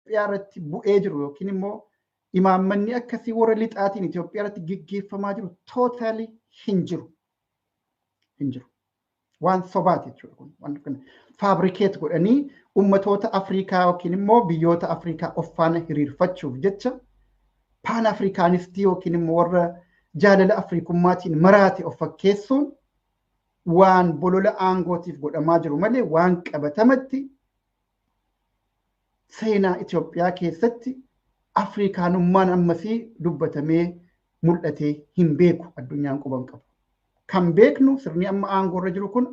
Itoophiyaa irratti bu'ee jiru yookiin immoo imaammanni akkasii warra lixaatiin Itoophiyaa irratti gaggeeffamaa jiru totally hin jiru. Waan sobaati jechuudha kun waan kana fabricate godhanii ummatoota Afrikaa yookiin immoo biyyoota Afrikaa of faana hiriirfachuuf jecha pan afrikanistii yookiin immoo warra jaalala Afrikummaatiin maraate of fakkeessuun waan bolola aangootiif godhamaa jiru malee waan qabatamatti seenaa Itoophiyaa keessatti Afrikaanummaan ammasii dubbatamee mul'atee hin beeku addunyaan quban qabu. Kan beeknu sirni amma aangoorra jiru kun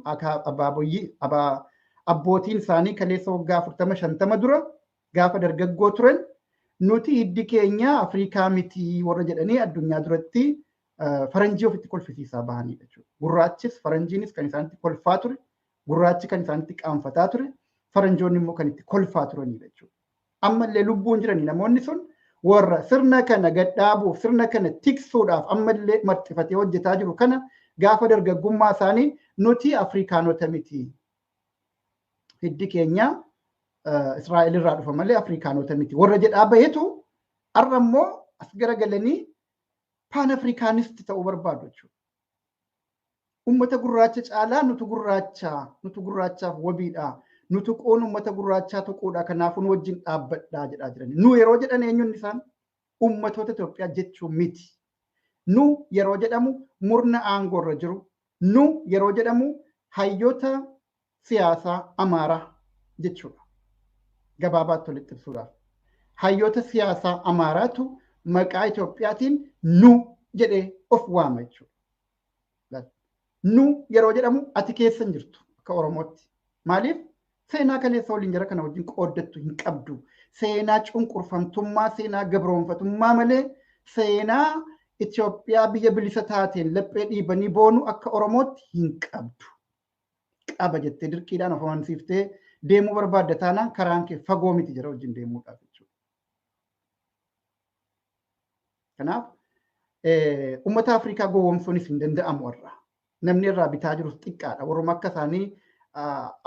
abbootiin isaanii kaleessa waggaa 40-50 dura gaafa dargaggoo turan nuti hiddi keenya Afrikaa miti warra jedhanii addunyaa duratti faranjii ofitti kolfisiisaa bahanidha jechuudha. Gurraachis faranjiinis kan isaanitti kolfaa ture, gurraachi kan isaanitti qaanfataa ture, faranjoonni immoo kan itti kolfaa turanidha jechuudha. Ammallee lubbuun jiranii namoonni sun warra sirna kana gadhaabuuf sirna kana tiksuudhaaf ammallee marxifatee hojjetaa jiru kana gaafa dargaggummaa isaanii nuti Afrikaanota miti. Hiddi keenya Israa'el irraa dhufa malee Afrikaanota miti. Warra jedhaa bahetu har'a immoo as garagalanii pan afrikaanisti ta'uu barbaadu jechuudha. Uummata gurraacha caalaa nutu gurraachaaf wabiidha. Nutu qoon uummata gurraachaa tuquudha. Kanaafuu nu wajjin dhaabbadhaa jedhaa jirani. Nu yeroo jedhan eenyuun isaan uummatoota Itoophiyaa jechuun miti. Nu yeroo jedhamu murna aangoorra jiru. Nu yeroo jedhamu hayyoota siyaasaa Amaaraa jechuudha. Gabaabaatti walitti ibsuudhaaf. Hayyoota siyaasaa Amaaraatu maqaa Itoophiyaatiin nu jedhee of waama jechuudha. Nu yeroo jedhamu ati keessa hin jirtu akka Oromootti. Maaliif? Seenaa kaleessa waliin jara kana wajjin qooddattu hin qabdu. Seenaa cunqurfamtummaa, seenaa gabroonfatummaa malee seenaa Itoophiyaa biyya bilisa taateen laphee dhiibanii boonu akka Oromootti hin qabdu. Qaba jettee dirqiidhaan of amansiiftee deemuu barbaadda taanaan karaan kee fagoo miti jara wajjin deemuudhaaf jechuudha. Kanaaf uummata Afrikaa gowwoomsuunis hin danda'amu warra. Namni irraa bitaa jirus xiqqaadha. Warruma akka isaanii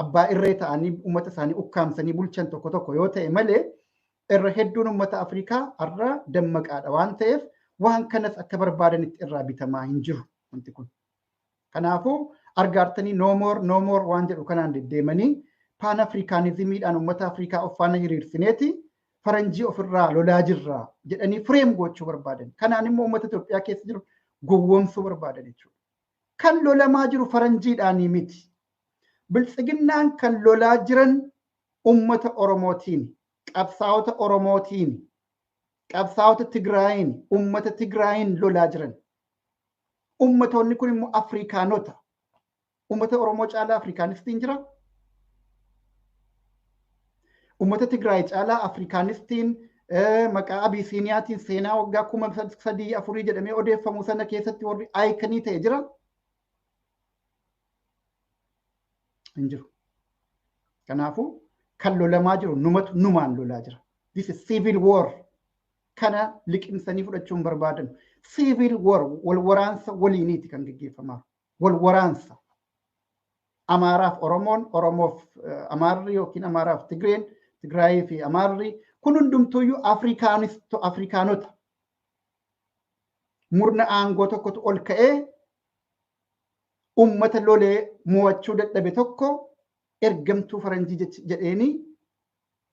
abbaa irree ta'anii uummata isaanii ukkaamsanii bulchan tokko tokko yoo ta'e malee irra hedduun uummata Afrikaa har'a dammaqaadha waan ta'eef waan kanas akka barbaadanitti irraa bitamaa hin jiru wanti kun. Kanaafuu argaartanii no more waan jedhu kanaan deddeemanii pan afrikaanizimiidhaan uummata Afrikaa of faana hiriirsineeti faranjii ofirraa lolaa jirra jedhanii fireem gochuu barbaadan. Kanaan immoo uummata Itoophiyaa keessa jiru gowwoomsuu barbaadan jechuudha. Kan lolamaa jiru faranjiidhaanii miti. Bilxiginnaan kan lolaa jiran uummata Oromootiin, qabsaa'ota Oromootiin, qabsaa'ota Tigraayin, uummata Tigraayin lolaa jiran. Uummatoonni kun immoo Afrikaanota. Uummata Oromoo caalaa Afrikaanistiin jira. Uummata Tigraay caalaa Afrikaanistiin maqaa Abisiiniyaatiin seenaa waggaa 3,400 jedhamee odeeffamu sana keessatti warri aayikanii ta'e jira. Hin jiru. Kanaafuu kan lolamaa jiru numatu numaan lolaa jira. This is civil war. Kana liqimsanii fudhachuun barbaadan. Civil war wal waraansa waliiniiti kan gaggeeffamaa. Wal waraansa. Amaaraaf Oromoon, Oromoof Amaarri yookiin Amaaraaf Tigreen, Tigraayii fi Amaarri kun hundumtuuyyuu Afrikaanota. Murna aangoo tokkotu ol ka'ee ummata lolee mo'achuu dadhabe tokko ergamtuu faranjii jedheeni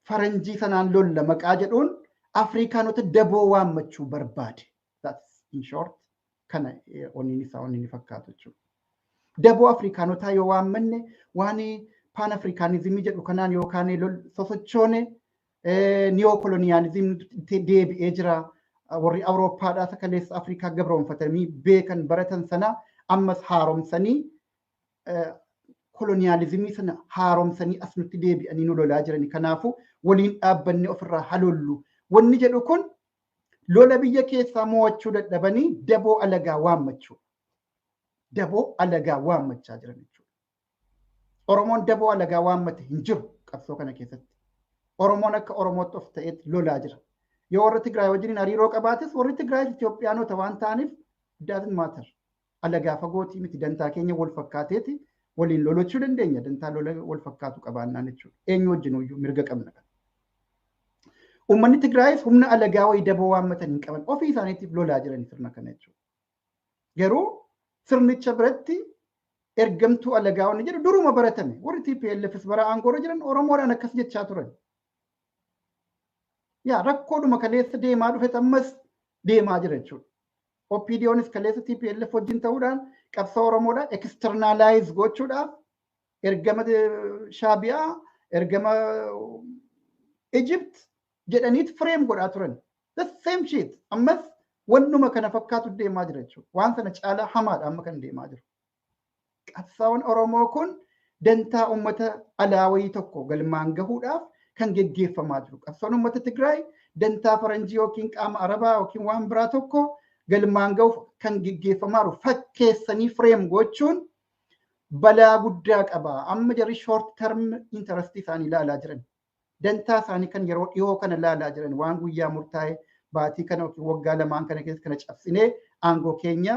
faranjii sanaan lolla maqaa jedhuun Afrikaanota daboo waammachuu barbaade. That's in short kana onni fakkaatu jechuudha. Daboo Afrikaanotaa yoo waammanne waan pan afrikaanizimii jedhu kanaan yookaan sosochoone niyokoloniyaalizimii deebi'ee jira. Warri Awurooppaadhaa sakaleessa Afrikaa gabroonfatanii beekan baratan sana ammas haaromsanii koloniyaalizimii sana haaromsanii as nutti deebi'anii nu lolaa jirani. Kanaafuu waliin dhaabbanne ofirraa halollu. Wanni jedhu kun lola biyya keessaa mo'achuu dadhabanii daboo alagaa waammachuu. Daboo alagaa waammachaa jiran jechuudha. Oromoon daboo alagaa waammate hin jiru qabsoo kana keessatti. Oromoon akka Oromootti of ta'etti lolaa jira. Yoo warri Tigraay wajjin hariiroo qabaates warri Tigraay Itoophiyaanota waan ta'aniif doesn't matter. Alagaa fagootii miti dantaa keenya wal fakkaateeti waliin lolachuu dandeenya dantaa lola wal fakkaatu qabaannaan jechuudha. Eenyu wajjin iyyuu mirga qabna. Uummanni Tigraayis humna alagaa wayii daboo waammatan hin qaban. Ofii isaaniitiif lolaa jiran sirna kana jechuudha. Garuu sirnicha biratti ergamtuu alagaa wanni jedhu duruma baratame. Warri TPLFs bara aangoorra jiran Oromoodhaan akkas jechaa turan. Yaa rakkoodhuma kaleessa deemaa dhufe ammas deemaa jira jechuudha. OPDOnis kaleessa TPLF wajjin ta'uudhaan qabsoo Oromoodhaan externalize gochuudhaaf ergama Shaabiyaa, ergama Egypt jedhaniit frame godhaa turan. The same shit. Ammas wannuma kana fakkaatu deemaa jira jechuudha. Waan sana caalaa hamaadha amma kan deemaa jiru. Qabsaa'oon Oromoo kun dantaa uummata alaawii tokko galmaan gahuudhaaf kan geggeeffamaa jiru. Qabsaa'oon uummata Tigraay dantaa faranjii yookiin qaama Arabaa yookiin waan biraa tokko galmaan gahuuf kan geggeeffamaa jiru. Fakkeessanii frame gochuun balaa guddaa qaba. Amma jarri short term interest isaanii ilaalaa jiran. Dantaa isaanii kan yeroo dhiyoo kana ilaalaa jiran waan guyyaa murtaa'e baatii kana yookiin waggaa lamaan kana keessa kana cabsinee aangoo keenya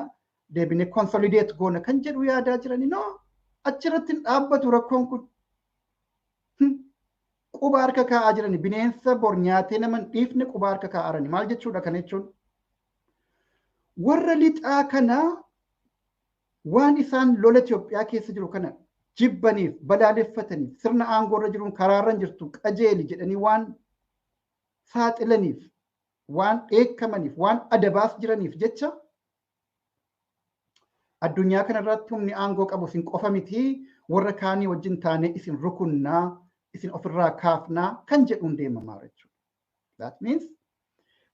deebinee consolidate goona kan jedhu yaadaa jirani no achirratti dhaabbatu rakkoon kun quba harka kaa'aa jirani bineensa bor nyaatee nama dhiifne quba harka kaa'arani maal jechuudha kana jechuun warra lixaa kana waan isaan lola Itoophiyaa keessa jiru kana jibbaniif balaaleffataniif sirna aangoorra jiruun karaarran jirtu qajeeli jedhanii waan saaxilaniif waan dheekkamaniif waan adabaas jiraniif jecha addunyaa kanarratti humni aangoo qabu isin qofa miti warra kaanii wajjin taanee isin rukunnaa isin ofirraa kaafnaa kan jedhuun deemamaa jechuudha. That means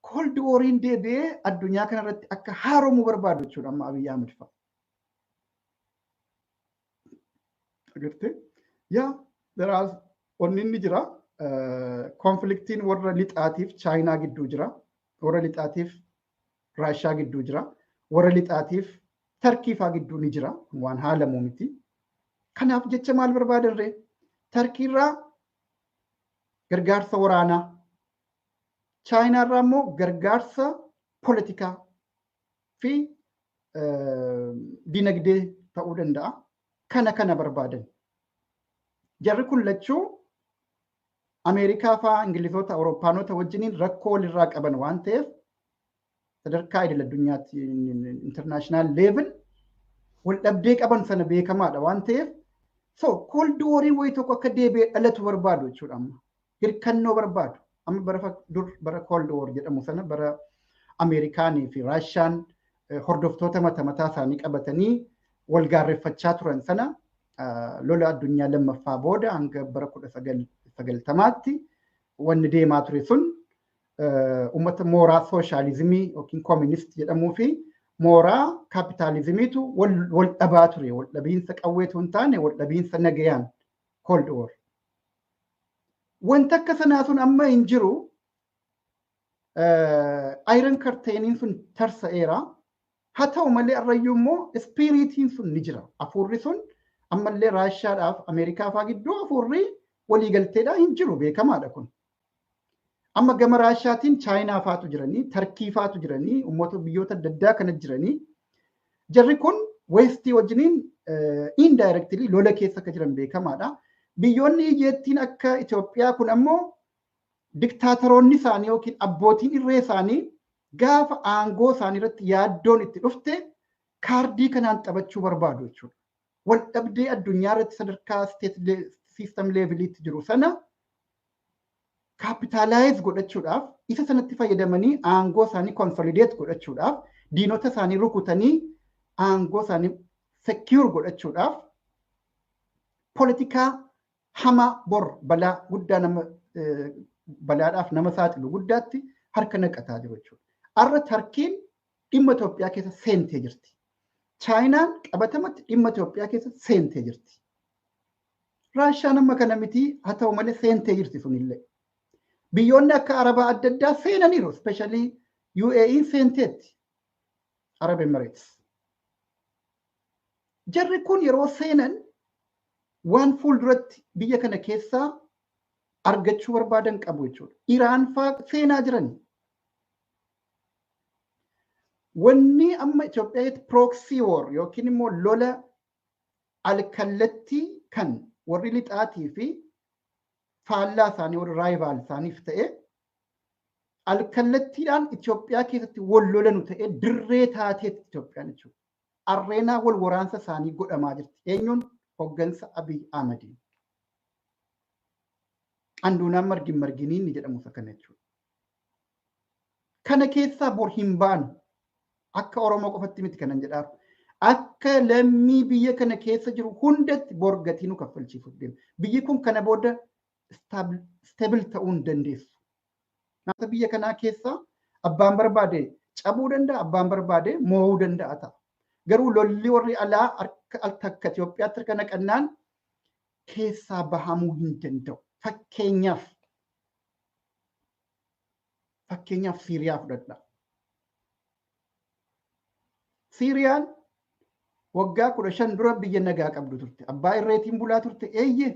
cold warriin deebi'ee addunyaa kanarratti akka haaromuu barbaadu jechuudha amma Abiyyi Ahmed fa'a. Agartee yaa daraas onni inni jira konfliktiin warra lixaatiif chaayinaa gidduu jira warra lixaatiif raashaa gidduu jira warra lixaatiif Tarkii faa gidduu ni jira waan haalamuu miti. Kanaaf jecha maal barbaadan ree? Tarkiirraa gargaarsa waraanaa, Chaayinaarraa immoo gargaarsa poolitikaa fi dinagdee ta'uu danda'a. Kana barbaadan. Jarri kun lachuu Ameerikaa faa Ingilizoota Awurooppaanota wajjiniin rakkoo walirraa qaban waan ta'eef sadarkaa idil addunyaatti international level wal dhabdee qaban sana beekamaadha waan ta'eef so cold war wayii tokko akka deebi'ee dhalatu barbaadu jechuudha amma hirkannoo barbaadu amma bara cold war jedhamu sana bara Ameerikaanii fi Raashaan hordoftoota mataa isaanii qabatanii wal gaarreeffachaa turan sana lola addunyaa lammaffaa booda hanga bara 1990tti wanni deemaa ture sun ummata mooraa sooshaalizimii yookiin kooministii jedhamuu fi mooraa kaapitaalizimiitu wal dhabaa ture. Wal dhabiinsa qawweetu hin taane wal dhabiinsa nagayaan cold war. Wanta akka sanaa sun amma hin jiru iron curtainiin sun tarsa'eera. Haa ta'u malee arrayyuu immoo ispiriitiin sun ni jira. Afuurri sun ammallee Raashaadhaaf Ameerikaa faa gidduu afuurri waliigalteedhaa hin jiru beekamaadha kun. Amma gama Raashaatiin Chaayinaa faatu jiranii, Tarkii faatu jiranii, uummata biyyoota adda addaa kana jiranii. Jarri kun Westii wajjiniin indirectly lola keessa akka jiran beekamaadha. Biyyoonni ijjeettiin akka Itoophiyaa kun ammoo diktaatoroonni isaanii yookiin abbootiin irree isaanii gaafa aangoo isaanii irratti yaaddoon itti dhufte kaardii kanaan taphachuu barbaadu jechuudha. Wal dhabdee addunyaa irratti sadarkaa state system leveliitti jiru sana capitalize godhachuudhaaf isa sanatti fayyadamanii aangoo isaanii consolidate godhachuudhaaf diinota isaanii rukutanii aangoo isaanii secure godhachuudhaaf politikaa hamaa bor balaa guddaa balaadhaaf nama saaxilu guddaatti harka naqataa jiru jechuudha. Arra Tarkiin dhimma Itoophiyaa keessa seentee jirti. Chaayinaan qabatamatti dhimma Itoophiyaa keessa seentee jirti. Raashaan amma kana miti haa ta'u malee seentee jirti sunillee. Biyyoonni akka Arabaa adda addaa seenaniiru, especially UAE seenteetti, Arab Emirates. Jarri kun yeroo seenan waan fuulduratti biyya kana keessaa argachuu barbaadan qabu jechuudha. Iraan faa seenaa jirani. Wanni amma Itoophiyaatti proxy war yookiin immoo lola alkallattii kan warri lixaatii fi faallaa isaanii warri raayivaal isaaniif ta'e alkallattiidhaan Itoophiyaa keessatti wal lolanu ta'ee dirree taateetti Itoophiyaan jechuudha. Arreenaa wal waraansa isaanii godhamaa jirti. Eenyuun hoggansa Abiy Ahmediin. Anduunaan marginiin ni jedhamu isa kana jechuudha. Kana keessaa bor hin baanu akka Oromoo qofatti miti kanan jedhaaf. Akka lammii biyya kana keessa jiru hundatti bor gatii nu kaffalchiisuuf deema. Biyyi kun kana booda staabil ta'uu hin dandeessu. Namoota biyya kanaa keessa abbaan barbaade cabuu danda'a, abbaan barbaade mo'uu danda'a ta'a. Garuu lolli warri alaa akka Itoophiyaatti harka naqannaan keessaa bahamuu hin danda'u. Fakkeenyaaf Siiriyaa fudhadha. Siiriyaan waggaa 15 dura biyya nagaa qabdu turte. Abbaa irreetiin bulaa turte eeyyee.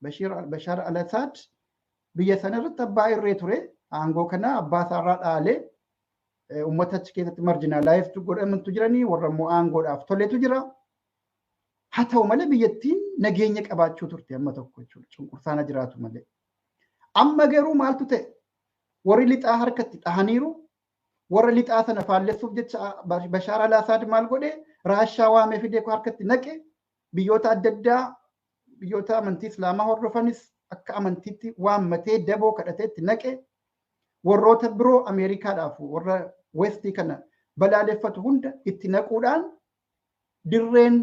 Bashaar al-Assad biyya sana irratti abbaa irree ture. Aangoo kana abbaa isaarraa dhaalee uummata achi keessatti marjinaalaayizd godhamantu jiranii warra immoo aangoodhaaf toletu jira. Haa ta'u malee biyyattiin nageenya qabaachuu turte amma tokko jechuudha. Cunqursaana jiraatu malee. Amma garuu maaltu ta'e? Warri lixaa harkatti dhahaniiru. Warra lixaa sana faallessuuf jecha Bashaar al-Assad maal godhe? Raashaa waamee fidee harkatti naqe. Biyyoota adda addaa biyyoota amantii Islaamaa hordofanis akka amantiitti waammatee daboo kadhateetti naqe. Warroota biroo Ameerikaadhaaf warra Westii kana balaaleffatu hunda itti naquudhaan dirreen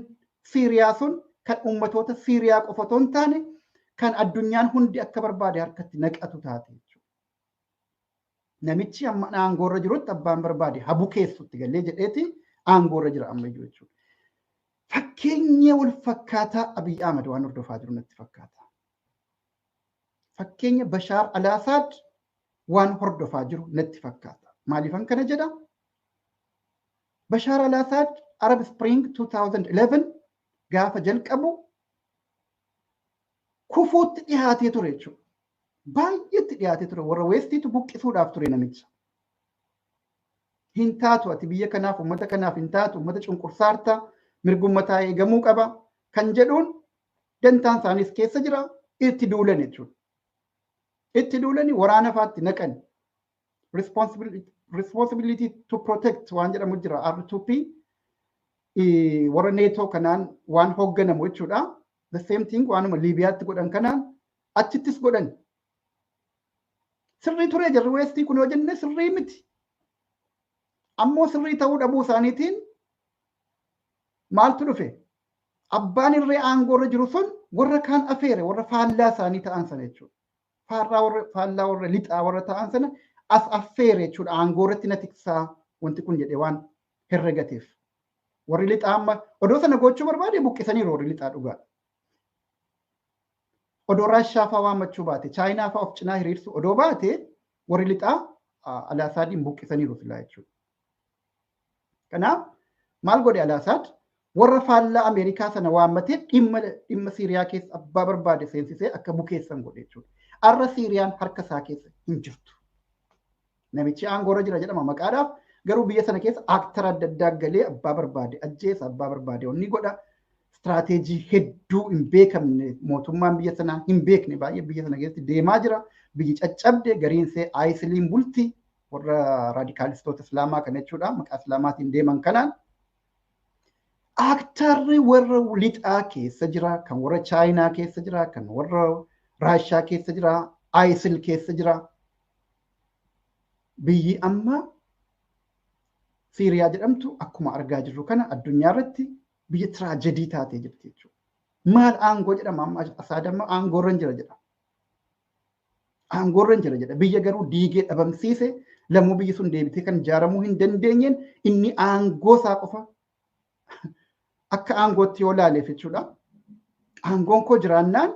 Siiriyaa sun kan uummatoota Siiriyaa qofa otoo hin taane kan addunyaan hundi akka barbaade harkatti naqatu taate jechuudha. Namichi amma aangoorra jirutti abbaan barbaade habu keessutti galee jedheeti aangoorra jira ammayyuu jechuudha. Fakkeenya wal fakkaataa Abiy Ahmed waan hordofaa jiru natti fakkaata. Fakkeenya Bashaar al-Assad waan hordofaa jiru natti fakkaata. Maaliifan kana jedha? Bashaar al-Assad Arab Spring 2011 gaafa jalqabu kufuutti dhiyaatee ture jechuudha. Baay'eetti dhiyaatee ture. Warra Westiitu buqqisuudhaaf ture namicha. Hin taatu ati biyya kanaaf uummata kanaaf hin taatu uummata cunqursaarta mirgummataa eegamuu qaba kan jedhuun dantaan isaaniis keessa jira itti duulan jechuudha. Itti duulanii waraana faatti naqan. Responsibility to protect waan jedhamu jira R2P warra neetoo kanaan waan hoogganamu jechuudha. The same thing waanuma Liibiyaatti godhan kanaan achittis godhan. Sirrii ture jarri Westii kun yoo jenne sirrii miti. Ammoo sirrii ta'uu dhabuu isaaniitiin maaltu dhufe? Abbaan irree aangoorra jiru sun warra kaan afeere warra faallaa isaanii ta'an sana jechuudha. Faallaa warra lixaa warra ta'an sana as affeere jechuudha. Aangoorratti na tiksaa wanti kun jedhee waan herregateef. Warri lixaa amma odoo sana gochuu barbaade buqqisaniiru warri lixaa dhugaadha. Odoo Raashaa fa'aa waammachuu baate, Chaayinaa fa'aa of cinaa hiriirsu odoo baate warri lixaa Al-Assadiin buqqisaniiru filaa jechuudha. Kanaaf maal godhe Al-Assad? Warra faallaa Ameerikaa sana waammatee dhimma Siiriyaa keessa abbaa barbaade seensisee akka bukeessan godhe jechuudha. Arra Siiriyaan harka isaa keessa hin jirtu. Namichi aangoorra jira jedhama maqaadhaaf garuu biyya sana keessa aaktara adda addaa galee abbaa barbaade ajjeesa abbaa barbaade onni godha. Istiraateejii hedduu hin beekamne mootummaan biyya sanaa hin beekne baay'ee biyya sana keessatti deemaa jira. Biyyi caccabde gariinsee ISILiin bulti warra raadikaalistoota Islaamaa kana jechuudha maqaa Islaamaatiin deeman kanaan. Aaktarri warra lixaa keessa jira, kan warra Chaayinaa keessa jira, kan warra Raashaa keessa jira, ISIL keessa jira. Biyyi amma Siiriyaa jedhamtu akkuma argaa jirru kana addunyaa irratti biyya tiraajedii taatee jirti jechuudha. Maal aangoo jedhama amma Assad amma aangoorra jira jedha. Aangoorra jira jedha. Biyya garuu diigee dhabamsiise lammuu biyyi sun deebitee kan ijaaramuu hin dandeenyeen inni aangoo isaa qofa akka aangootti yoo laaleef jechuudha. Aangoon koo jiraannaan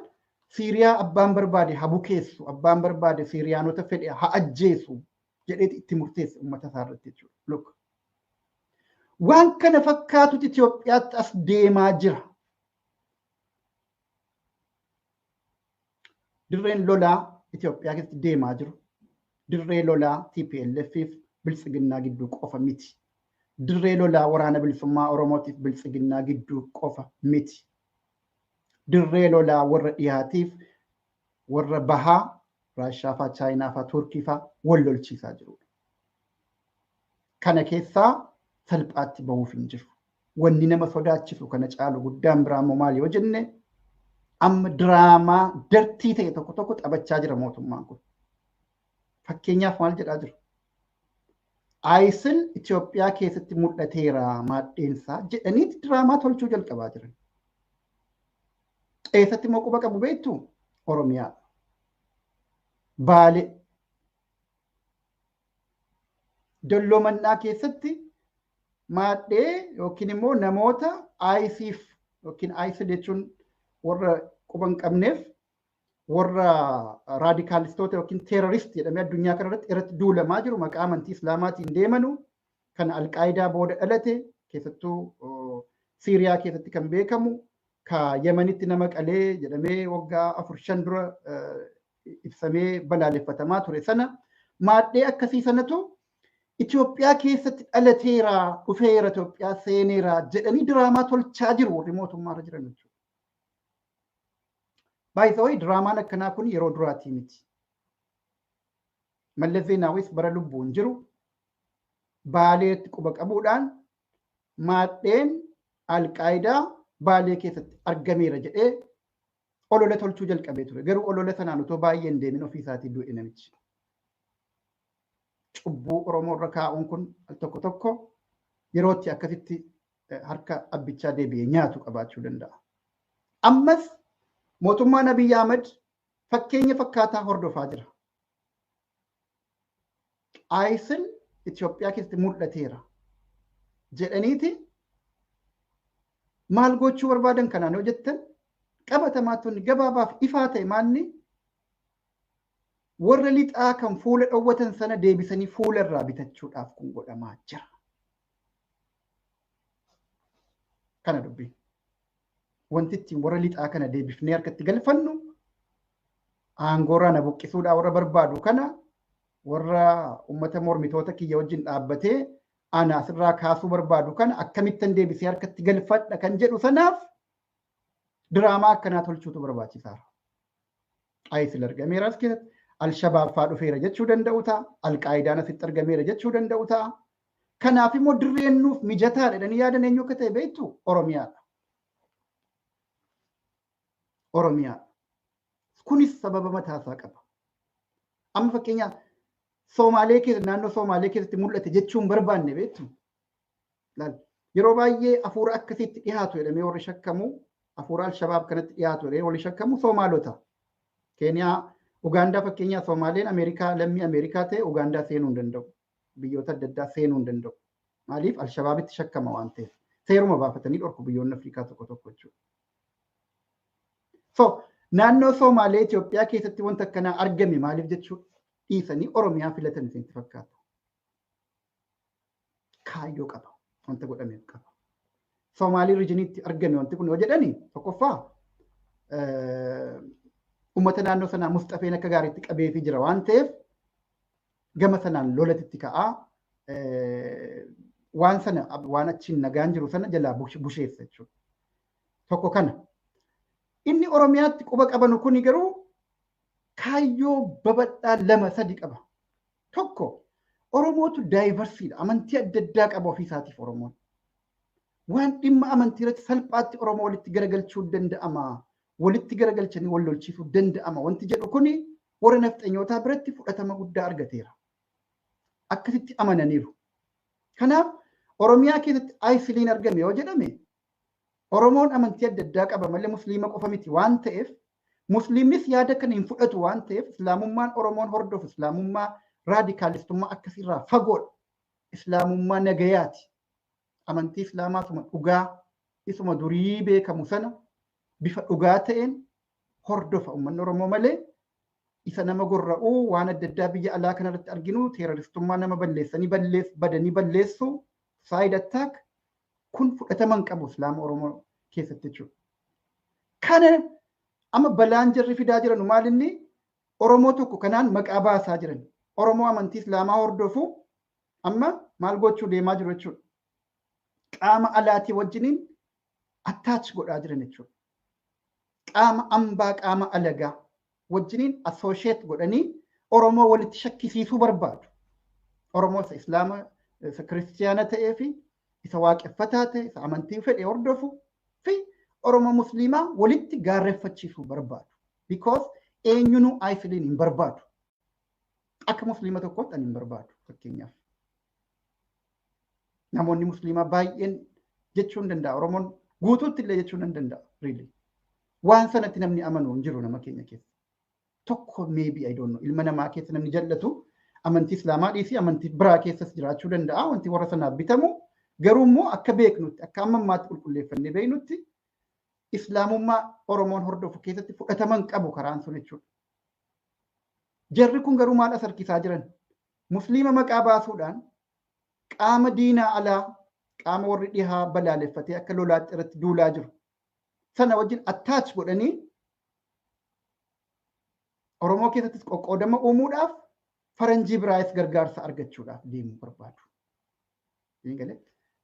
Siiriyaa abbaan barbaade haa bukeessu, abbaan barbaade Siiriyaanota fedhe haa ajjeesu jedheeti itti murteesse uummata isaa irratti jechuudha. Waan kana fakkaatutti Itoophiyaatti as deemaa jira. Dirreen lolaa Itoophiyaa keessatti deemaa jiru. Dirree lolaa TPLFiif Bilxiginnaa gidduu qofa miti. Dirree lolaa waraana bilisummaa Oromootiif Bilxiginnaa gidduu qofa miti. Dirree lolaa warra dhiyaatiif warra bahaa Raashiyaa fa'aa, Chaayinaa fa'aa, Turkii fa'aa wal lolchiisaa jirudha. Kana keessaa salphaatti bahuuf hin jiru. Wanni nama sodaachisu kana caalu guddaan biraammoo maal yoo jenne amma diraamaa dartii ta'e tokko tokko taphachaa jira mootummaan kun. Fakkeenyaaf maal jedhaa jiru? ISIL Itoophiyaa keessatti mul'ateera maadheensaa jedhaniiti diraamaa tolchuu jalqabaa jiran. Eessatti immoo quba qabu beektu? Oromiyaa. Baalee. Dollomannaa keessatti maadhee yookiin immoo namoota ISIF yookiin ISIL jechuun warra quba hin qabneef warra raadikaalistoota yookiin teeroristii jedhamee addunyaa kana irratti duulamaa jiru maqaa amantii islaamaatiin deemanu kan alqaayidaa booda dhalate keessattuu Siiriyaa keessatti kan beekamu ka Yemenitti nama qalee jedhamee waggaa 4-5 dura ibsamee balaaleffatamaa ture sana maadhee akkasii sanatu Itoophiyaa keessatti dhalateera dhufeera Itoophiyaa seeneera jedhanii diraamaa tolchaa jiru warri mootummaarra jiran jechuudha. Baay'ee diraamaan akkanaa kun yeroo duraatii miti. Mallas Zeenaawis bara lubbuun jiru Baaleetti quba qabuudhaan maadheen alqaayidaa Baalee keessatti argameera jedhee olola tolchuu jalqabee ture. Garuu olola sanaan otoo baay'ee hin deemin ofii isaatii du'e namichi. Cubbuu Oromoo irra kaa'uun kun al tokko tokko yerootti akkasitti harka abbichaa deebi'ee nyaatu qabaachuu danda'a. Ammas mootummaan Abiy Ahmed fakkeenya fakkaataa hordofaa jira. ISIL Itoophiyaa keessatti mul'ateera jedhaniiti maal gochuu barbaadan kanaan yoo jettan qabatamaatti gabaabaaf ifaa ta'e maanni warra lixaa kan fuula dhowwatan sana deebisanii fuula irraa bitachuudhaaf kun godhamaa jira. Kana dubbii. Wanti ittiin warra lixaa kana deebifnee harkatti galfannu aangoorraa na buqqisuudhaa warra barbaadu kana warra uummata mormitoota kiyya wajjin dhaabbatee ana asirraa kaasuu barbaadu kana akkamittan deebisee harkatti galfadha kan jedhu sanaaf diraamaa akkanaa tolchuutu barbaachisaadha. ISIL argameera as keessatti Al-Shabaab fa'aa dhufeera jechuu danda'u ta'a. Al-Qaayidaan asitti argameera jechuu danda'u ta'a. Kanaaf immoo dirreennuuf mijataa jedhanii yaadan eenyu akka ta'e beektu Oromiyaadha. Oromiyaadha. Kunis sababa mataasaa qaba. Amma fakkeenyaaf Somaalee keessa naannoo Somaalee keessatti mul'ate jechuun barbaanne beektu. Yeroo baay'ee hafuura akkasitti dhiyaatu jedhamee warri shakkamu hafuura Al-Shabaab kanatti dhiyaatu jedhamee warri shakkamu Somaalota. Keeniyaa Ugaandaa fakkeenyaaf Somaaleen Ameerikaa lammii Ameerikaa ta'e Ugaandaa seenuu hin danda'u. Biyyoota adda addaa seenuu hin danda'u. Maaliif Al-Shabaabitti shakkama waan ta'eef. Seeruma baafatanii dhorku biyyoonni Afrikaa tokko tokko jechuudha. So naannoo Somaalee Itoophiyaa keessatti wanta akkanaa argame maaliif jechuudha dhiisanii Oromiyaa filatan isinitti fakkaata. Kaayyoo qaba. Wanta godhameef qaba. Somaalii rijiniitti argame wanti kun yoo jedhani tokkoffaa uummata naannoo sanaa Mustafeen akka gaariitti qabeefii jira waan ta'eef gama sanaan lolatitti ka'aa waan sana waan achiin nagaan jiru sana jalaa busheessa jechuudha. Tokko kana. Inni Oromiyaatti quba qabanu kuni garuu kaayyoo babadhaa 2-3 qaba. Tokko Oromootu daayivarsiidha. Amantii adda addaa qaba ofii isaatiif Oromoon. Waan dhimma amantii irratti salphaatti Oromoo walitti garagalchuu danda'ama. Walitti garagalchanii wal lolchiisuu danda'ama. Wanti jedhu kuni warra nafxanyootaa biratti fudhatama guddaa argateera. Akkasitti amananiiru. Kanaaf Oromiyaa keessatti ISILiin argame yoo jedhame Oromoon amantii adda addaa qaba malee Musliima qofa miti waan ta'eef Musliimnis yaada kana hin fudhatu waan ta'eef Islaamummaan Oromoon hordofu Islaamummaa raadikaalistummaa akkasirraa fagoodha. Islaamummaa nagayaati. Amantii Islaamaa suma dhugaa isuma durii beekamu sana bifa dhugaa ta'een hordofa uummanni Oromoo malee isa nama gorra'uu waan adda addaa biyya alaa kanarratti arginu teeroristummaa nama balleessanii badanii balleessuu saayid attaak kun fudhataman qabu Islaama Oromoo keessatti jechuudha. Kana amma balaan jarri fidaa jiran maal inni Oromoo tokko kanaan maqaa baasaa jiran. Oromoo amantii Islaamaa hordofu amma maal gochuu deemaa jiru jechuudha. Qaama alaatii wajjiniin attach godhaa jiran jechuudha. Qaama ambaa qaama alagaa wajjiniin associate godhanii Oromoo walitti shakkisiisuu barbaadu. Oromoo isa Islaama, isa Kiristiyaana ta'ee fi isa waaqeffataa ta'e, isa amantii fedhe hordofu fi Oromoo Musliimaa walitti gaarreeffachiisuu barbaadu. Because eenyunuu isiliin hin barbaadu. Akka Musliima tokkotti ani hin barbaadu fakkeenyaaf. Namoonni Musliimaa baay'een jechuu hin danda'a. Oromoon guutuutti illee jechuu hin danda'a. Really. Waan sanatti namni amanu hin jiru nama keenya keessa. Tokko maybe I don't know. Ilma namaa keessa namni jallatu amantii Islaamaa dhiisii amantii biraa keessas jiraachuu danda'a. Wanti warra sanaaf bitamu garuu immoo akka beeknutti akka amma ammaatti qulqulleeffannee beeknutti Islaamummaa Oromoon hordofu keessatti fudhataman qabu karaan sun jechuudha. Jarri kun garuu maal asarkisaa jiran? Musliima maqaa baasuudhaan qaama diinaa alaa qaama warri dhihaa balaaleffatee akka lolaatti irratti duulaa jiru. Sana wajjin attach godhanii Oromoo keessattis qoqqoodama uumuudhaaf faranjii biraayis gargaarsa argachuudhaaf deemuu barbaadu.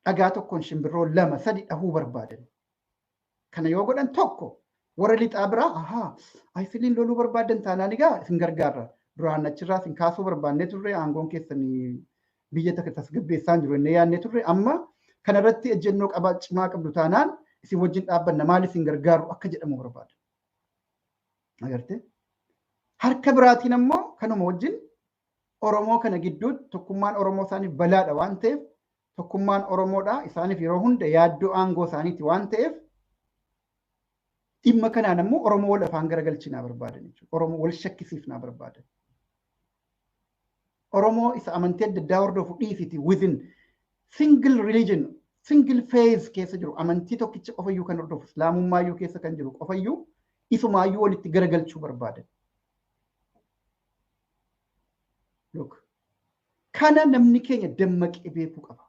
Dhagaa tokkoon shimbirroo 2-3 dhahuu barbaadan. Kana yoo godhan tokko warra lixaa biraa isiliin loluu barbaadan taanaan egaa isin gargaarra. Duraan achirraa isin kaasuu barbaannee turre aangoon keessanii biyya takka tasgabbeessaan jiru inni yaadnee turre amma kanarratti ejjennoo cimaa qabdu taanaan isin wajjin dhaabbanna maal isin gargaaru akka jedhamu barbaada. Agartee? Harka biraatiin ammoo kanuma wajjin Oromoo kana gidduutti tokkummaan Oromoo isaaniif balaadha waan ta'eef tokkummaan Oromoodha isaaniif yeroo hunda yaaddoo aangoo isaaniiti waan ta'eef dhimma kanaan ammoo Oromoo wal afaan garagalchinaa barbaadan jechuudha. Oromoo wal shakkisiifnaa barbaadan. Oromoo isa amantii adda addaa hordofu dhiisiti within single religion, single phase keessa jiru amantii tokkicha qofayyuu kan hordofu Islaamummaayuu keessa kan jiru qofayyuu isumaayyuu walitti garagalchuu barbaadan. Look, kana namni keenya dammaqee beekuu qaba.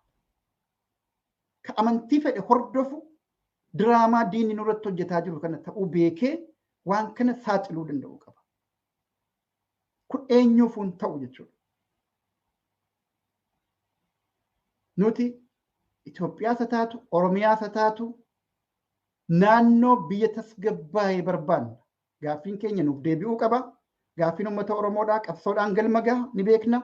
Ka amantii fedhe hordofu diraamaa diinni nurratti hojjetaa jiru kana ta'uu beekee waan kana saaxiluu danda'uu qaba. Kun eenyuuf hin ta'u jechuudha. Nuti Itoophiyaas haa taatu, Oromiyaas haa taatu, naannoo biyya tasgabbaa'ee barbaanna. Gaaffiin keenya nuuf deebi'uu qaba. Gaaffiin uummata Oromoodhaa qabsoodhaan galma gaha ni beekna.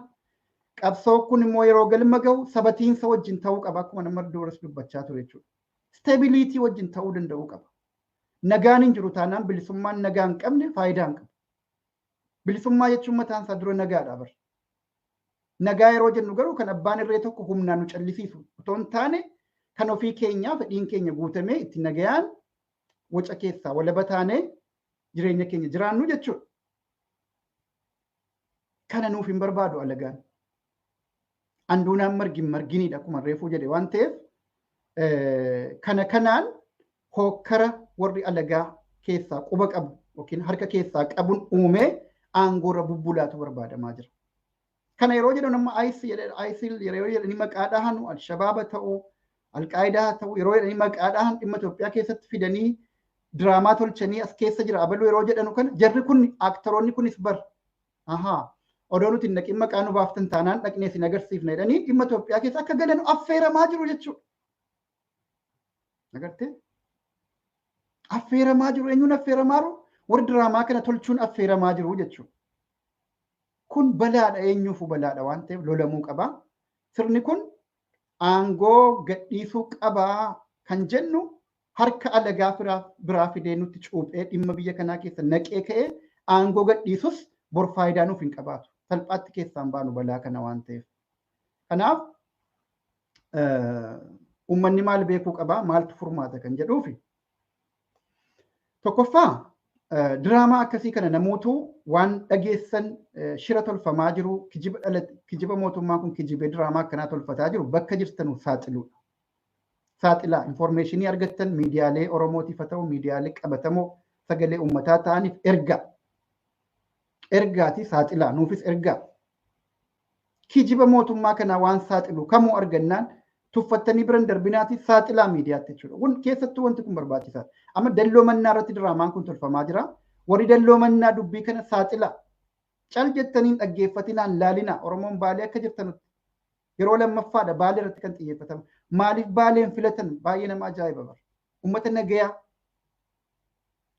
Qabsoo kun immoo yeroo galma gahu sabatiinsa wajjin ta'uu qaba akkuma nama duras dubbachaa ture jechuudha. Stabilitii wajjin ta'uu danda'uu qaba. Nagaan hin jiru taanaan bilisummaan nagaa hin qabne faayidaa hin qabu. Bilisummaa jechuun mataan isaa dura nagaadha bar. Nagaa yeroo jennu garuu kan abbaan irree tokko humnaan nu callisiisu otoo hin taane kan ofii keenyaa fedhiin keenya guutamee itti nagayaan waca keessaa walaba taanee jireenya keenya jiraannu jechuudha. Kana nuuf hin barbaadu alagaan. Anduunaan marginiidha akkuma reefuu jedhe waan ta'eef kanaan hokkara warri alagaa keessaa quba qabu yookiin harka keessaa qabuun uumee aangoorra bubbulaatu barbaadamaa jira. Kana yeroo jedhan amma ISIL yeroo jedhanii maqaa dhahan Al-Shabaaba ta'uu Al-Qaayidaa ta'uu yeroo jedhanii maqaa dhahan dhimma Itoophiyaa keessatti fidanii diraamaa tolchanii as keessa jira abaluu yeroo jedhanu kana jarri kun aktoroonni kunis bar odoo nuti naqin maqaa nu baaftan taanaan dhaqnee isin agarsiifna jedhanii dhimma Itoophiyaa keessa akka galan affeeramaa jiru jechuudha. Agartee? Affeeramaa jiru eenyuun affeeramaa jiru? Warri diraamaa kana tolchuun affeeramaa jiru jechuudha. Kun balaadha eenyuufu balaadha waan ta'eef lolamuu qaba. Sirni kun aangoo gadhiisuu qabaa kan jennu harka alagaa biraa fidee nutti cuuphee dhimma biyya kanaa keessa naqee ka'ee aangoo gadhiisus bor faayidaa nuuf hin qabaatu. Salphaatti keessaan baanu balaa kana waan ta'eef. Kanaaf uummanni maal beekuu qabaa? Maaltu furmaata kan jedhuufi. Tokkoffaa diraamaa akkasii kana namootu waan dhageessan shira tolfamaa jiru kijiba mootummaa kun kijibee diraamaa akkanaa tolfataa jiru bakka jirtanu saaxiluudha. Saaxilaa infoormeeshinii argattan miidiyaalee Oromootiif haa ta'u miidiyaalee qabatamoo sagalee uummataa ta'aniif ergaati saaxilaa nuufis ergaa. Kijiba mootummaa kanaa waan saaxilu kamuu argannaan tuffattanii biran darbinaati saaxilaa miidiyaatti jechuudha. Keessattuu wanti kun barbaachisaadha. Amma dalloo mannaa irratti diraamaan kun tolfamaa jira. Warri dalloo mannaa dubbii kana saaxilaa. Cal jettaniin dhaggeeffatinaan laalina. Oromoon baalee akka jirtanutti yeroo lammaffaadha baalee irratti kan xiyyeeffatamu. Maaliif baaleen filatan baay'ee nama ajaa'iba bara. Uummata nagayaa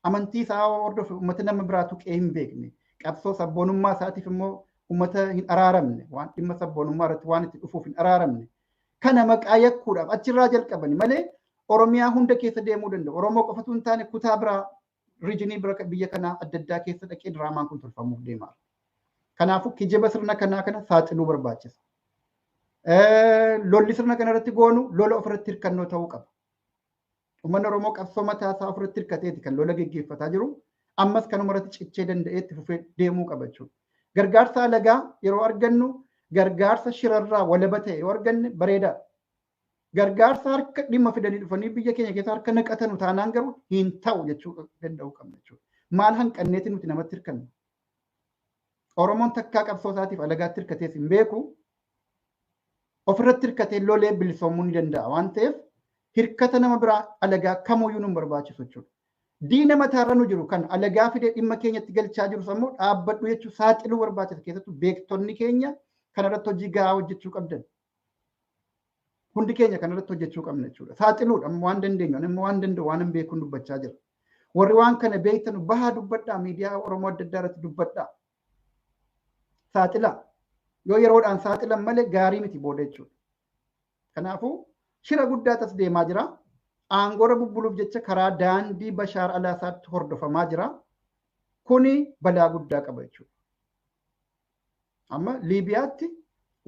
amantii isaa hordofu uummata nama biraa tuqee hin beekne qabsoo sabboonummaa isaatiif immoo uummata hin araaramne waan dhimma sabboonummaa irratti waan itti dhufuuf hin araaramne kana maqaa yakkuudhaaf achirraa jalqabani malee Oromiyaa hunda keessa deemuu danda'u. Oromoo qofatu hin taane kutaa biraa riijinii bira biyya kanaa adda addaa keessa dhaqee diraamaan kun tolfamuuf deema. Kanaafuu kijiba sirna kanaa kana saaxiluu barbaachisa. Lolli sirna kana irratti goonu lola ofirratti hirkannoo ta'uu qaba. Uummanni Oromoo qabsoo mataa isaa ofirratti hirkateeti kan lola geggeeffataa jiru. Ammas kanuma irratti cichee danda'eetti fufee deemuu qaba jechuudha. Gargaarsa alagaa yeroo argannu gargaarsa shirarraa walaba ta'e yoo arganne bareedaa. Gargaarsa harka dhimma fidanii dhufanii biyya keenya keessa harka naqatanu taanaan garuu hin ta'u jechuu danda'uu qabna jechuudha. Maal hanqanneeti nuti namatti hirkannu? Oromoon takkaa qabsoo isaatiif alagaatti hirkatees hin beeku. Ofirratti hirkatee lolee bilisoomuu ni danda'a waan ta'eef hirkata nama biraa alagaa kamuyyuu nu barbaachisu jechuudha. Diina mataarra nu jiru kan alagaa fidee dhimma keenyatti galchaa jirus ammoo dhaabbadhu jechuun saaxiluu barbaachisa. Keessattuu beektonni keenya kanarratti hojii gahaa hojjechuu qabdan. Hundi keenya kanarratti hojjechuu qabna jechuudha. Saaxiluudha amma waan dandeenyu amma waan danda'u waan hin beekuun dubbachaa jira. Warri waan kana beektan bahaa dubbadhaa miidiyaa Oromoo adda addaa irratti dubbadhaa. Saaxilaa. Yoo yeroodhaan saaxilan malee gaarii miti booda jechuudha. Kanaafuu shira guddaa tas deemaa jira. Aangoora bubbuluuf jecha karaa daandii Bashaar Alaasaatti hordofamaa jira. Kuni balaa guddaa qaba jechuudha. Amma Liibiyaatti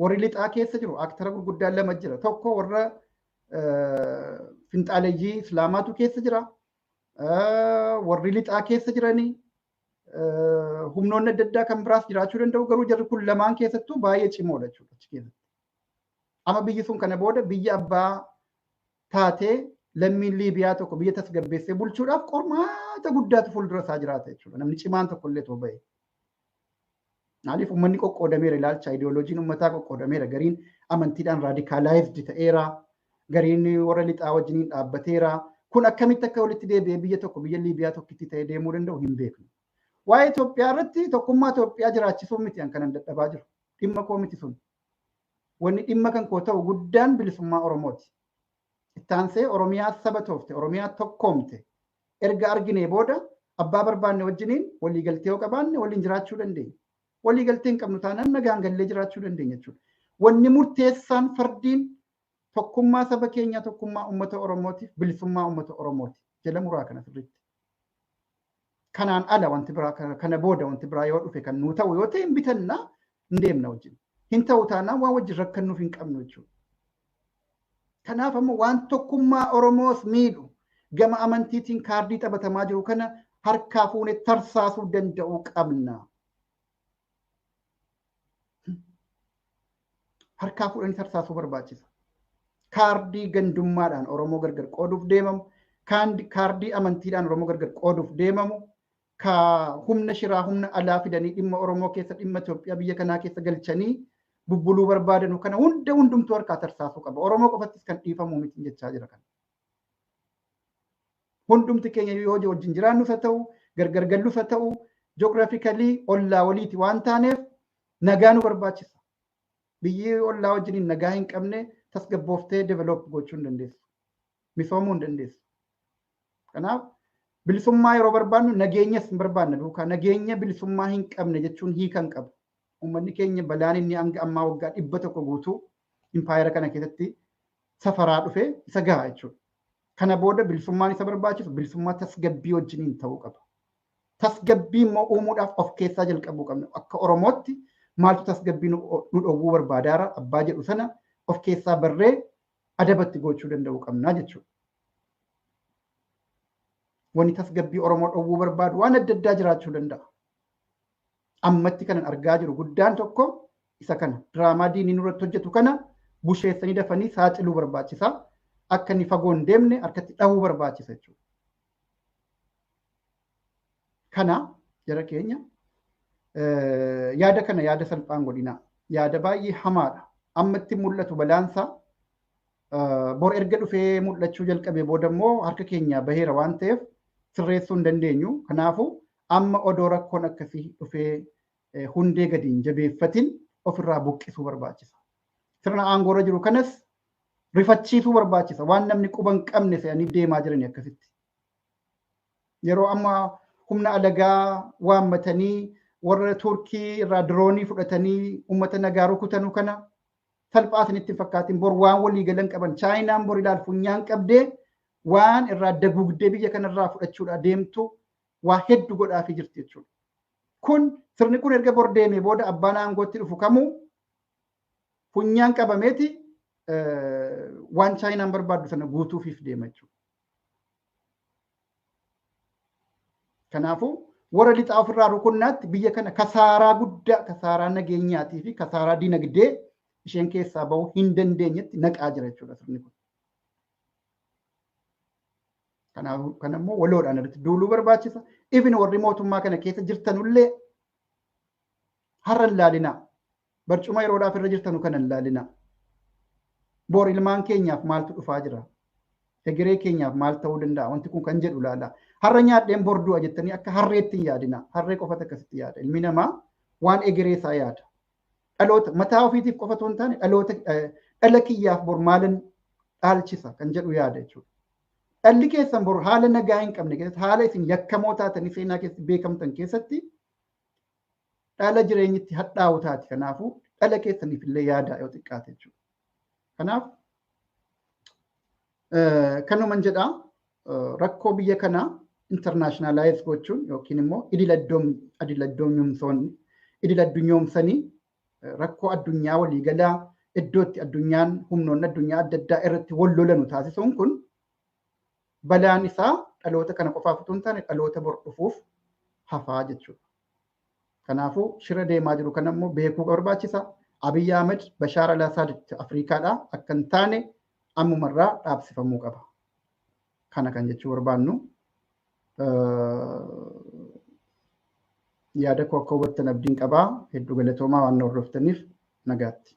warri lixaa keessa jiru aktara gurguddaan lama jira. Tokko warra finxaaleeyyii Islaamaatu keessa jira. Warri lixaa keessa jiranii humnoonni adda addaa kan biraas jiraachuu danda'u garuu jarri kun lamaan keessattuu baay'ee cimoodha jechuudha achi keessatti. Amma biyyi sun kana booda biyya abbaa taatee lammiin Liibiyaa tokko biyya tasgabbeessee bulchuudhaaf qormaata guddaatu fuuldura isaa jiraata jechuudha. Namni cimaan tokko illee too ba'e. Maaliif uummanni qoqqoodameera ilaalcha ideoloojiin uummataa qoqqoodameera gariin amantiidhaan raadikaalaayizdi ta'eera gariin warra lixaa wajjiniin dhaabbateera kun akkamitti akka walitti deebi'ee biyya tokko biyya Liibiyaa tokkitti ta'ee deemuu danda'u hin beeknu. Waa'ee Itoophiyaa irratti tokkummaa Itoophiyaa jiraachisuun miti kanan dadhabaa jiru. Dhimma koo miti sun. Wanni dhimma kan koo ta'u guddaan bilisummaa Oromooti. Ittaansee Oromiyaa saba toofte, Oromiyaa tokkoomte. Erga arginee booda abbaa barbaanne wajjiniin waliigaltee yoo qabaanne waliin jiraachuu dandeenya. Waliigaltee hin qabnu taanaan nagaan gallee jiraachuu dandeenya jechuudha. Wanni murteessaan fardiin tokkummaa saba keenyaa tokkummaa uummata Oromootiif bilisummaa uummata Oromooti. Jala muraa kana sirriitti. Kanaan ala wanti biraa kana booda wanti biraa yoo dhufe kan nuu ta'u yoo ta'e hin bitannaa hin deemna wajjin. Hin ta'u taanaan waan wajjin rakkannuuf hin qabnu jechuudha. Kanaaf ammoo waan tokkummaa Oromoos miidhu gama amantiitiin kaardii taphatamaa jiru kana harkaa fuunee tarsaasuu danda'uu qabna. Harkaa fuudhanii tarsaasuu barbaachisa. Kaardii gandummaadhaan Oromoo gargar qooduuf deemamu, kaardii amantiidhaan Oromoo gargar qooduuf deemamu, ka humna shiraa humna alaa fidanii dhimma Oromoo keessa dhimma Itoophiyaa biyya kanaa keessa galchanii bubbuluu barbaadanu kana hundumtuu harkaa tarsaasuu qaba. Oromoo qofattis kan dhiifamuu miti jechaa jira kana. Hundumti keenya yoo wajjin jiraannus haa ta'u, gargar gallus haa ta'u, ji'oogiraafikalii ollaa waliiti waan taaneef nagaa nu barbaachisa. Biyyi ollaa wajjiniin nagaa hin qabne tasgabbooftee develop gochuu hin dandeessu. Misoomuu hin dandeessu. Kanaaf bilisummaa yeroo barbaannu nageenyas hin barbaanna duukaa nageenya bilisummaa hin qabne jechuun hiikan qabu. Uummanni keenya balaan inni hanga ammaa waggaa 100 guutuu impaayera kana keessatti safaraa dhufe isa gahaa jechuudha. Kana booda bilisummaan isa barbaachisu bilisummaa tasgabbii wajjiniin ta'uu qaba. Tasgabbii immoo uumuudhaaf of keessaa jalqabuu qabna. Akka Oromootti maaltu tasgabbii nu dhowwuu barbaadaara abbaa jedhu sana of keessaa barree adabatti gochuu danda'uu qabnaa jechuudha. Wanni tasgabbii Oromoo dhowwuu barbaadu waan adda addaa jiraachuu danda'a. Ammatti kanan argaa jiru guddaan tokko isa kana diraamaa diinii nurratti hojjetu kana busheessanii dafanii saaxiluu barbaachisa. Akka inni fagoo hin deemne harkatti dhahuu barbaachisa jechuudha. Kana jara keenya yaada kana yaada salphaan godhinaa. Yaada baay'ee hamaadha. Ammatti mul'atu balaansaa bor erga dhufee mul'achuu jalqabee booda immoo harka keenyaa baheera waan ta'eef sirreessuu hin dandeenyu. Kanaafuu amma odoo rakkoon akkasii dhufee hundee gadi hin jabeeffatin ofirraa buqqisuu barbaachisa. Sirna aangoorra jiru kanas rifachiisuu barbaachisa. Waan namni quba hin qabne se'anii deemaa jiranii akkasitti. Yeroo amma humna alagaa waammatanii warra Turkii irraa diroonii fudhatanii uummata nagaa rukutanu kana salphaa isinitti fakkaatiin bor waan walii galan qaban chaayinaan bor ilaal funyaan qabdee waan irraa dagugdee biyya kanarraa fudhachuudha deemtu waa hedduu godhaafii jirti jechuudha. Kun sirni kun erga bor deemee booda abbaan aangootti dhufu kamuu funyaan qabameeti waan chaayinaan barbaaddu sana guutuufiif deema jechuudha. Kanaafuu warra lixaa ofirraa rukunnaatti biyya kana kasaaraa guddaa kasaaraa nageenyaatii fi kasaaraa dinagdee isheen keessaa bahuu hin dandeenyetti naqaa jira jechuudha sirni kun. Kanammoo waloodhaan irratti duuluu barbaachisa. Ibin warri mootummaa kana keessa jirtanullee har'a hin laalinaa. Barcuma yeroodhaaf irra jirtanu kana hin laalinaa. Boor ilmaan keenyaaf maaltu dhufaa jira? Egeree keenyaaf maal ta'uu danda'a? Wanti kun kan jedhu laala. Har'a nyaadheen bor du'a jettanii akka harreetti hin yaadinaa. Harree qofatu akkasitti yaada. Ilmi namaa waan egeree isaa yaada. Dhaloota mataa ofiitiif qofa otoo hin taane dhala kiyyaaf bor maalan dhaalchisa kan jedhu yaada jechuudha. Dhalli keessan bor haala nagaa hin qabne keessatti haala isin yakkamoo taatanii seenaa keessatti beekamtan keessatti dhala jireenyitti hadhaa'u taati. Kanaafuu dhala keessaniif illee yaada yoo xiqqaate jechuudha. Kanaaf kanuman jedhaa rakkoo biyya kanaa internationalize gochuun yookiin immoo idil addunyoomsanii rakkoo addunyaa waliigalaa iddootti addunyaan humnoonni addunyaa adda addaa irratti wal lolanu taasisuun kun balaan isaa dhaloota kana qofaaf utuu hin taane dhaloota bor dhufuuf hafaa jechuudha. Kanaafuu shira deemaa jiru kana immoo beekuu barbaachisa. Abiy Ahmed Bashaar al-Assad Afrikaadhaa akka hin taane ammumarraa dhaabsifamuu qaba. Kana kan jechuu barbaannu yaada koo akka hubattan abdiin qabaa. Hedduu galatoomaa waan hordoftaniif nagaatti.